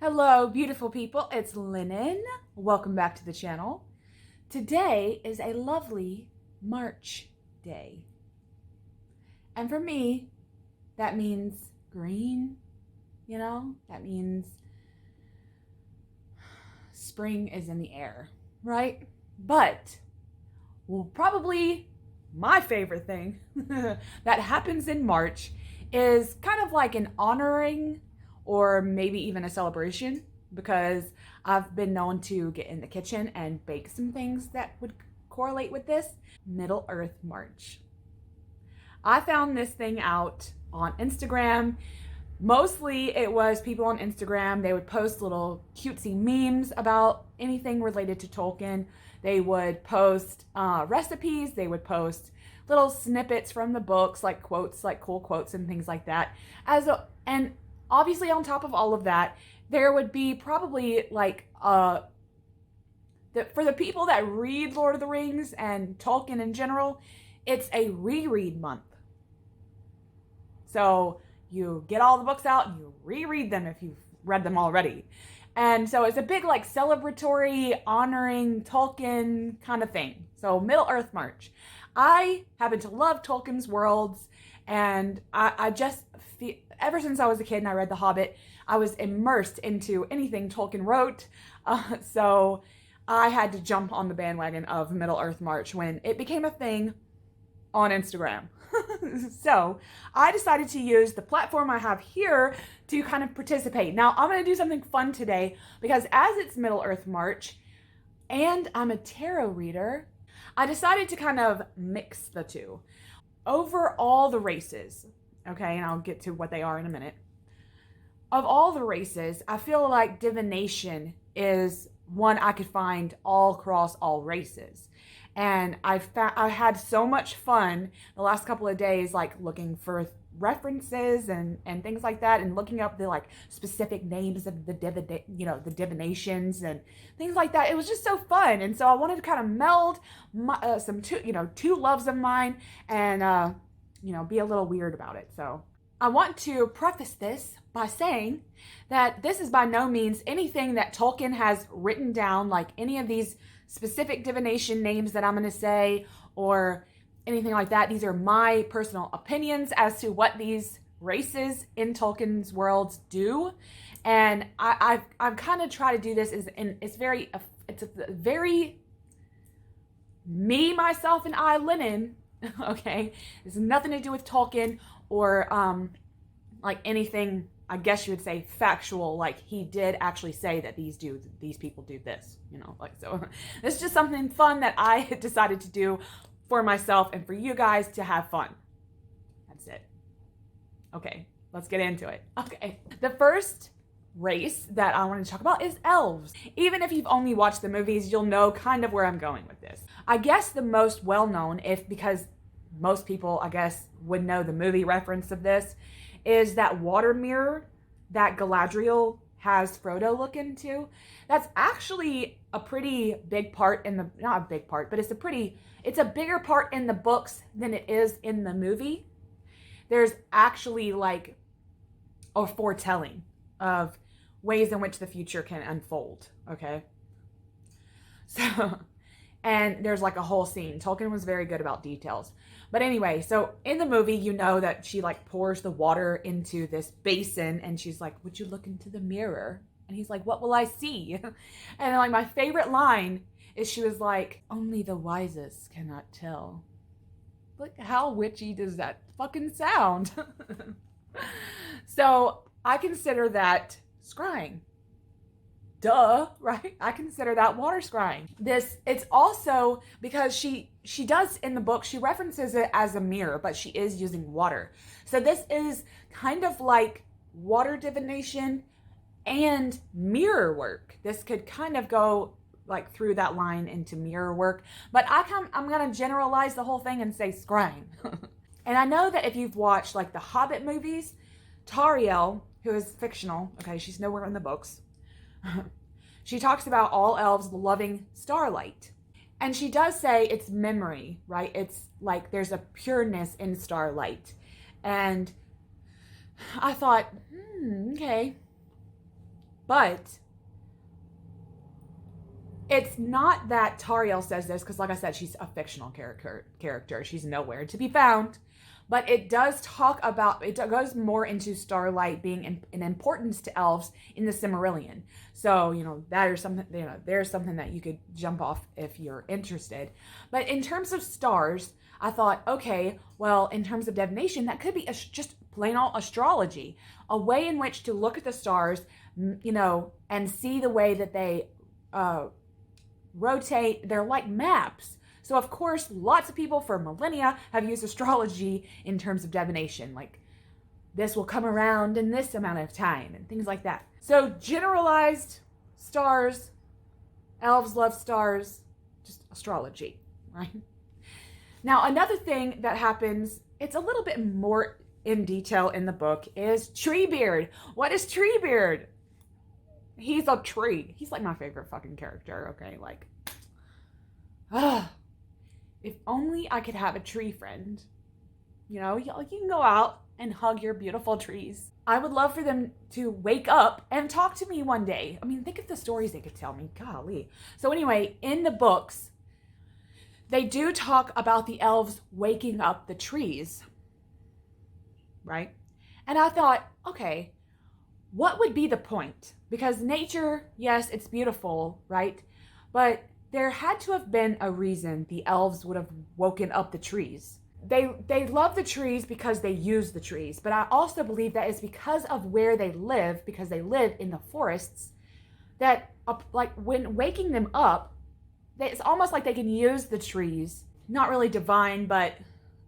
Hello, beautiful people. It's Lennon. Welcome back to the channel. Today is a lovely March day. And for me, that means green, That means spring is in the air, right? But, probably my favorite thing that happens in March is kind of like an honoring or maybe even a celebration, because I've been known to get in the kitchen and bake some things that would correlate with this. Middle Earth March. I found this thing out on Instagram. Mostly it was people on Instagram. They would post little cutesy memes about anything related to Tolkien. They would post recipes. They would post little snippets from the books, like quotes, like cool quotes and things like that. And obviously, on top of all of that, there would be probably like for the people that read Lord of the Rings and Tolkien in general, it's a reread month. So you get all the books out and you reread them if you've read them already. And so it's a big like celebratory, honoring Tolkien kind of thing. So Middle Earth March. I happen to love Tolkien's worlds, and I just feel, ever since I was a kid and I read The Hobbit, I was immersed into anything Tolkien wrote. So I had to jump on the bandwagon of Middle Earth March when it became a thing on Instagram. So I decided to use the platform I have here to kind of participate. Now I'm going to do something fun today, because as it's Middle Earth March and I'm a tarot reader, I decided to kind of mix the two. Over all the races, okay, and I'll get to what they are in a minute. Of all the races, I feel like divination is one I could find all across all races. And I had so much fun the last couple of days, like looking for references and things like that, and looking up the like specific names of the divinations and things like that. It was just so fun, and so I wanted to kind of meld two loves of mine and be a little weird about it. So I want to preface this by saying that this is by no means anything that Tolkien has written down, like any of these specific divination names that I'm going to say or anything like that. These are my personal opinions as to what these races in Tolkien's worlds do. And I've kind of tried to do this it's a very me, myself, and I, Lennon. Okay, it's nothing to do with Tolkien or like anything, I guess you would say, factual, like he did actually say that these people do this, so this is just something fun that I decided to do for myself and for you guys to have fun. That's it. Okay, let's get into it. Okay, the first race that I want to talk about is elves. Even if you've only watched the movies, you'll know kind of where I'm going with this. I guess the most well-known, because most people, I guess, would know the movie reference of this, is that water mirror that Galadriel has Frodo look into. That's actually a pretty big part not a big part, but it's a bigger part in the books than it is in the movie. There's actually like a foretelling of ways in which the future can unfold, okay? So, and there's like a whole scene. Tolkien was very good about details. But anyway, so in the movie, you know that she like pours the water into this basin and she's like, "Would you look into the mirror?" And he's like, "What will I see?" And like my favorite line is she was like, "Only the wisest cannot tell." Like, how witchy does that fucking sound? So I consider that scrying. Duh, right? I consider that water scrying. It's also because she does in the book, she references it as a mirror, but she is using water. So this is kind of like water divination and mirror work. This could kind of go like through that line into mirror work, but I'm going to generalize the whole thing and say scrying. And I know that if you've watched like the Hobbit movies, Tariel, who is fictional, okay, she's nowhere in the books. She talks about all elves loving starlight. And she does say it's memory, right? It's like there's a pureness in starlight. And I thought, okay. But it's not that Tariel says this, because like I said, she's a fictional character. She's nowhere to be found. But it does talk about, it goes more into starlight being an importance to elves in the Silmarillion. So, that is something, there's something that you could jump off if you're interested. But in terms of stars, I thought, okay, well, in terms of divination, that could be just plain old astrology, a way in which to look at the stars, and see the way that they rotate. They're like maps. So, of course, lots of people for millennia have used astrology in terms of divination. Like, this will come around in this amount of time and things like that. So, generalized stars, elves love stars, just astrology, right? Now, another thing that happens, it's a little bit more in detail in the book, is Treebeard. What is Treebeard? He's a tree. He's like my favorite fucking character, okay? Like, if only I could have a tree friend. You can go out and hug your beautiful trees. I would love for them to wake up and talk to me one day. I mean, think of the stories they could tell me. Golly. So anyway, in the books, they do talk about the elves waking up the trees, right? And I thought, okay, what would be the point? Because nature, yes, it's beautiful, right? But there had to have been a reason the elves would have woken up the trees. They love the trees because they use the trees, but I also believe that it's because of where they live, because they live in the forests, that like when waking them up, it's almost like they can use the trees, not really divine, but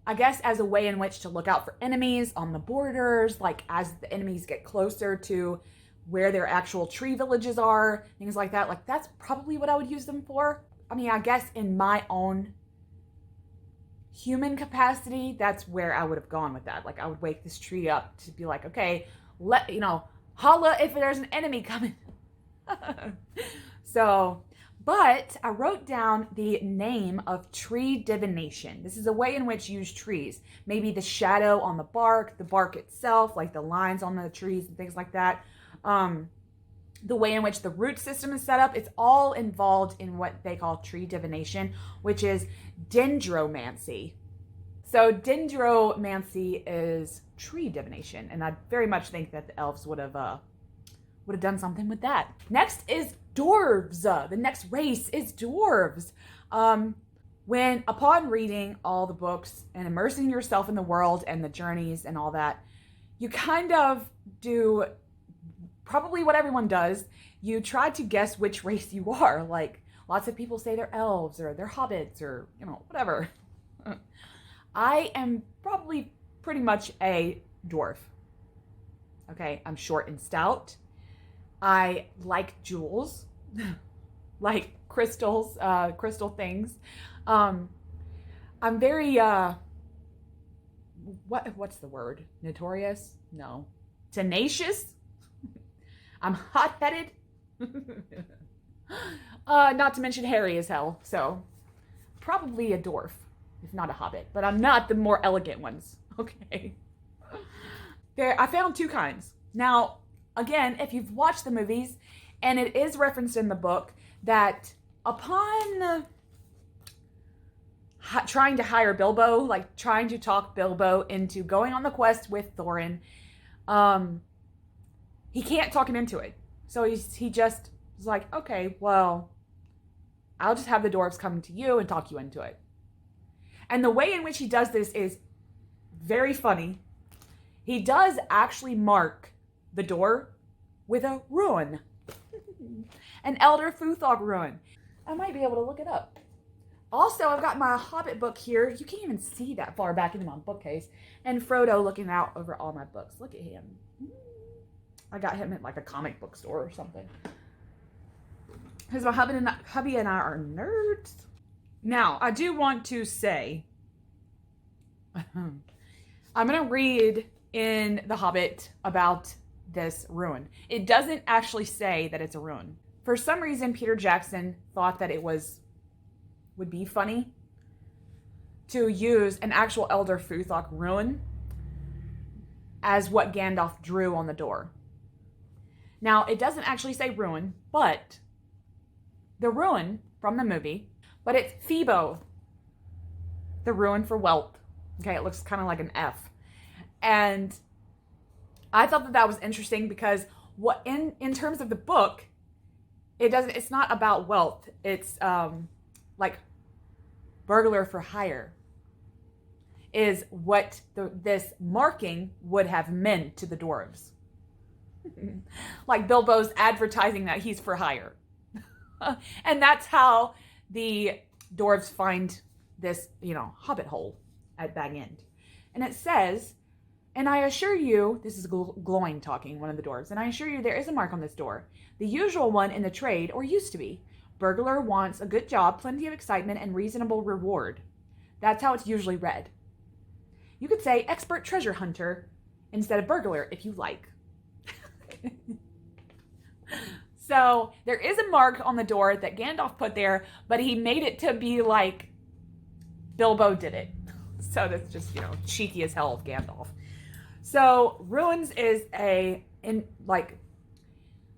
I guess as a way in which to look out for enemies on the borders, like as the enemies get closer to where their actual tree villages are, things like that. Like, that's probably what I would use them for. I mean, I guess in my own human capacity, that's where I would have gone with that. Like, I would wake this tree up to be like, okay, holla if there's an enemy coming. So, but I wrote down the name of tree divination. This is a way in which you use trees. Maybe the shadow on the bark itself, like the lines on the trees and things like that. The way in which the root system is set up, it's all involved in what they call tree divination, which is dendromancy. So dendromancy is tree divination, and I very much think that the elves would have done something with that. Next is dwarves. The next race is dwarves. When upon reading all the books and immersing yourself in the world and the journeys and all that, you kind of do probably what everyone does. You try to guess which race you are. Like, lots of people say they're elves or they're hobbits or, whatever. I am probably pretty much a dwarf. Okay, I'm short and stout. I like jewels, like crystals, crystal things. I'm very, what's the word? Notorious? No. Tenacious? I'm hot-headed. Not to mention hairy as hell. So, probably a dwarf, if not a hobbit. But I'm not the more elegant ones. Okay. I found two kinds. Now, again, if you've watched the movies, and it is referenced in the book, that upon trying to hire Bilbo, like trying to talk Bilbo into going on the quest with Thorin, he can't talk him into it. So he just was like, okay, well, I'll just have the dwarves come to you and talk you into it. And the way in which he does this is very funny. He does actually mark the door with a rune. An Elder Futhog rune. I might be able to look it up. Also, I've got my Hobbit book here. You can't even see that far back into my bookcase. And Frodo looking out over all my books. Look at him. I got him at like a comic book store or something. Because my hubby and I are nerds. Now, I do want to say, I'm going to read in The Hobbit about this rune. It doesn't actually say that it's a rune. For some reason, Peter Jackson thought that it would be funny to use an actual Elder Futhog rune as what Gandalf drew on the door. Now, it doesn't actually say ruin, but the ruin from the movie, but it's Phoebo, the ruin for wealth. Okay, it looks kind of like an F. And I thought that that was interesting because what in terms of the book, it's not about wealth. It's like burglar for hire is what this marking would have meant to the dwarves. Like Bilbo's advertising that he's for hire. And that's how the dwarves find this, hobbit hole at Bag End. And it says, and I assure you, this is Gloin talking, one of the dwarves, and I assure you there is a mark on this door. The usual one in the trade, or used to be. Burglar wants a good job, plenty of excitement, and reasonable reward. That's how it's usually read. You could say expert treasure hunter instead of burglar if you like. So there is a mark on the door that Gandalf put there, but he made it to be like Bilbo did it. So that's just, cheeky as hell of Gandalf. So ruins is a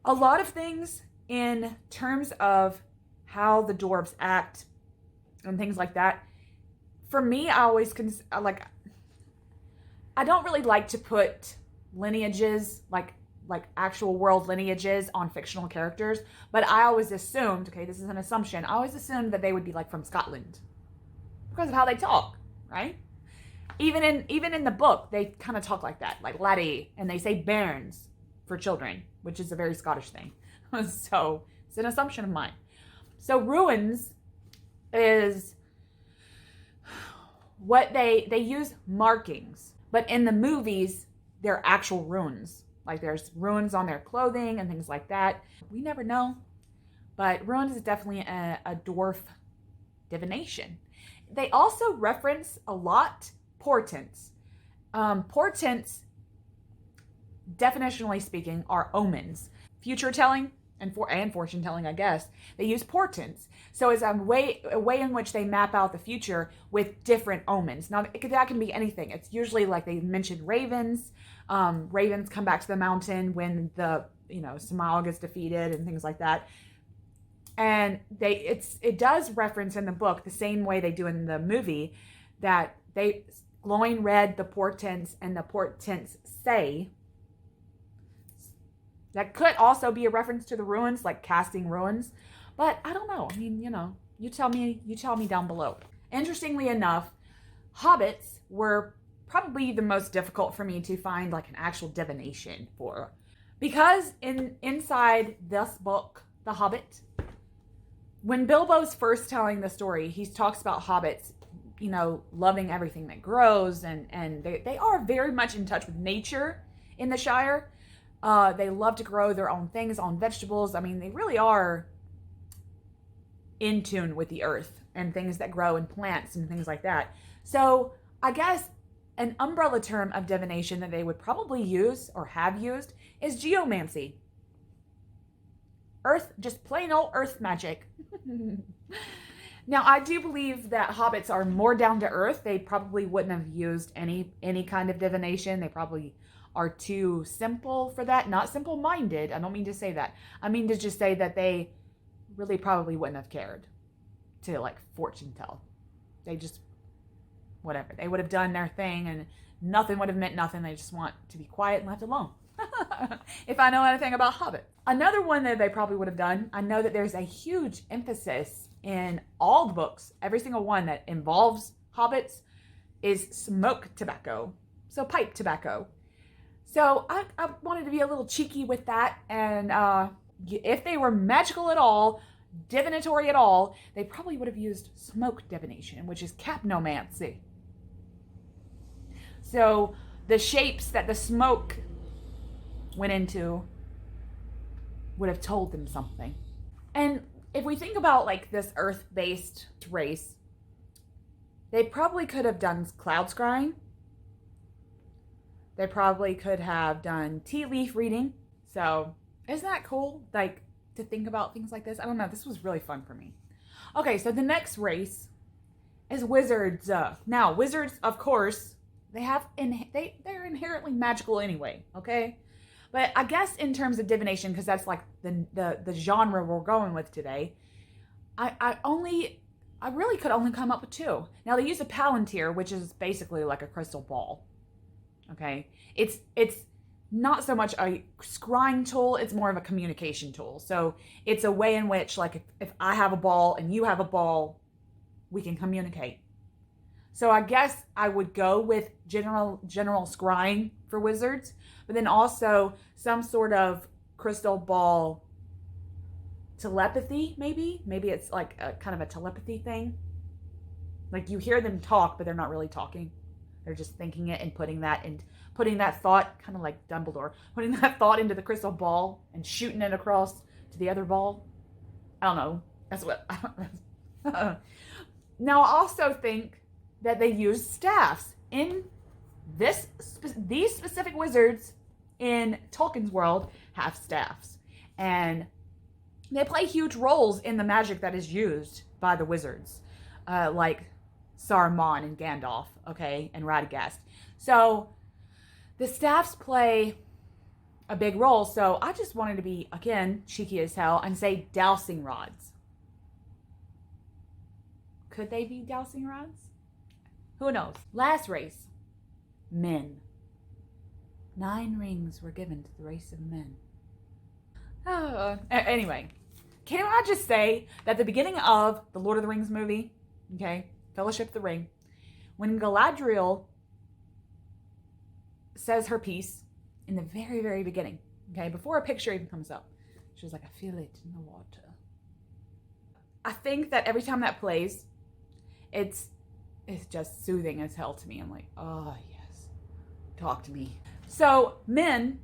lot of things in terms of how the dwarves act and things like that. For me, I always I don't really like to put lineages, like actual world lineages on fictional characters, but I always assumed, okay, this is an assumption, I always assumed that they would be like from Scotland because of how they talk, right? Even in the book, they kind of talk like that, like laddie, and they say bairns for children, which is a very Scottish thing. So it's an assumption of mine. So ruins is what they use markings, but in the movies, they're actual runes. Like there's runes on their clothing and things like that. We never know, but runes is definitely a dwarf divination. They also reference a lot portents. Portents, definitionally speaking, are omens. Future telling and fortune telling, I guess. They use portents. So it's a way in which they map out the future with different omens. Now, that can be anything. It's usually like they mentioned ravens. Ravens come back to the mountain when the, Smaug is defeated and things like that. And it does reference in the book the same way they do in the movie that Gloin read the portents and the portents say. That could also be a reference to the ruins, like casting ruins. But I don't know. I mean, you tell me down below. Interestingly enough, hobbits were probably the most difficult for me to find like an actual divination for. Because inside this book, The Hobbit, when Bilbo's first telling the story, he talks about hobbits, loving everything that grows, and they are very much in touch with nature in the Shire. They love to grow their own things, own vegetables. I mean, they really are in tune with the earth and things that grow and plants and things like that. So I guess an umbrella term of divination that they would probably use or have used is geomancy. Earth, just plain old earth magic. Now, I do believe that hobbits are more down to earth. They probably wouldn't have used any kind of divination. They probably are too simple for that. Not simple-minded. I don't mean to say that. I mean to just say that they really probably wouldn't have cared to like fortune tell. They just, whatever. They would have done their thing and nothing would have meant nothing. They just want to be quiet and left alone. If I know anything about Hobbit. Another one that they probably would have done, I know that there's a huge emphasis in all the books, every single one that involves hobbits, is smoke tobacco. So pipe tobacco. So I wanted to be a little cheeky with that, and if they were magical at all, divinatory at all, they probably would have used smoke divination, which is capnomancy. So the shapes that the smoke went into would have told them something. And if we think about like this earth-based race, they probably could have done cloud scrying. They probably could have done tea leaf reading. So isn't that cool? Like to think about things like this. I don't know. This was really fun for me. Okay, so the next race is wizards. Now, wizards, of course, they're inherently magical anyway, okay? But I guess in terms of divination, because that's like the genre we're going with today, I really could only come up with two. Now they use a palantir, which is basically like a crystal ball. Okay, it's not so much a scrying tool, it's more of a communication tool. So it's a way in which, like, if I have a ball and you have a ball, we can communicate. So I guess I would go with general scrying for wizards, but then also some sort of crystal ball telepathy, maybe it's like a kind of a telepathy thing. Like you hear them talk, but they're not really talking. They're just thinking it and putting that thought, kind of like Dumbledore, putting that thought into the crystal ball and shooting it across to the other ball. I don't know. That's what. Now, I also think that they use staffs in these specific wizards in Tolkien's world have staffs, and they play huge roles in the magic that is used by the wizards, like Saruman and Gandalf, okay, and Radagast. So the staffs play a big role. So I just wanted to be, again, cheeky as hell and say dowsing rods. Could they be dowsing rods? Who knows? Last race, men. 9 rings were given to the race of men. Anyway, can I just say that the beginning of the Lord of the Rings movie, okay, Fellowship of the Ring, when Galadriel says her piece in the very, very beginning, okay, before a picture even comes up, she was like, I feel it in the water. I think that every time that plays, it's just soothing as hell to me. I'm like, oh yes, talk to me. So men,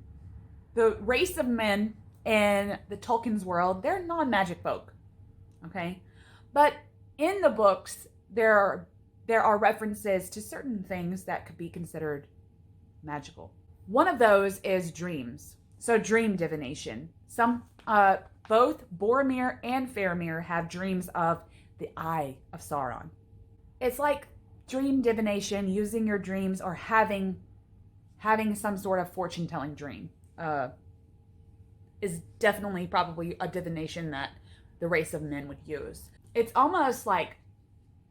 the race of men in the Tolkien's world, they're non-magic folk, okay? But in the books, there are references to certain things that could be considered magical. One of those is dreams. So dream divination. Both Boromir and Faramir have dreams of the Eye of Sauron. It's like dream divination, using your dreams or having some sort of fortune-telling dream. Is definitely probably a divination that the race of men would use. It's almost like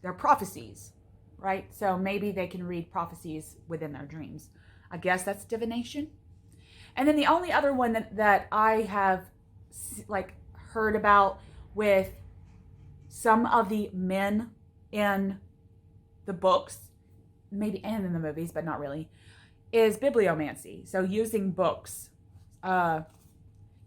they're prophecies, right? So maybe they can read prophecies within their dreams. I guess that's divination. And then the only other one that I have like heard about with some of the men in the books, maybe and in the movies, but not really, is bibliomancy. So using books,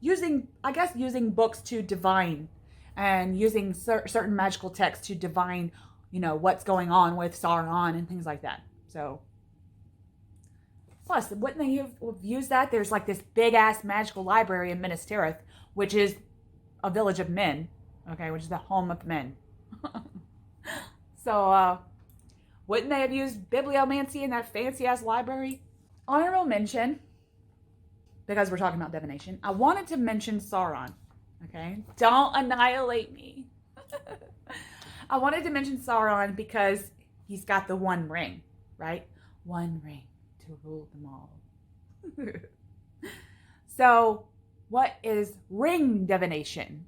using books to divine, and using certain magical texts to divine, what's going on with Sauron and things like that. So, plus, wouldn't they have used that? There's like this big ass magical library in Minas Tirith, which is a village of men, okay, which is the home of men. So, wouldn't they have used bibliomancy in that fancy ass library? Honorable mention, because we're talking about divination, I wanted to mention Sauron, okay? Don't annihilate me. I wanted to mention Sauron because he's got the one ring, right? One ring to rule them all. So, what is ring divination?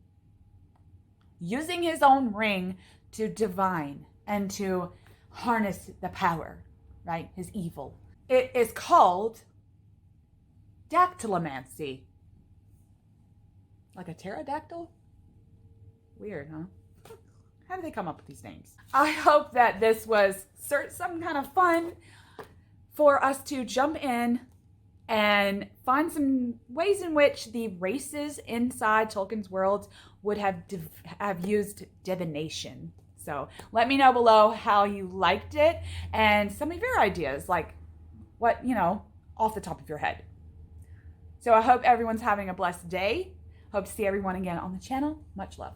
Using his own ring to divine and to harness the power, right? His evil. It is called dactylomancy. Like a pterodactyl? Weird, huh? How do they come up with these names? I hope that this was some kind of fun for us to jump in and find some ways in which the races inside Tolkien's world would have used divination. So let me know below how you liked it and some of your ideas, like what, off the top of your head. So I hope everyone's having a blessed day. Hope to see everyone again on the channel. Much love.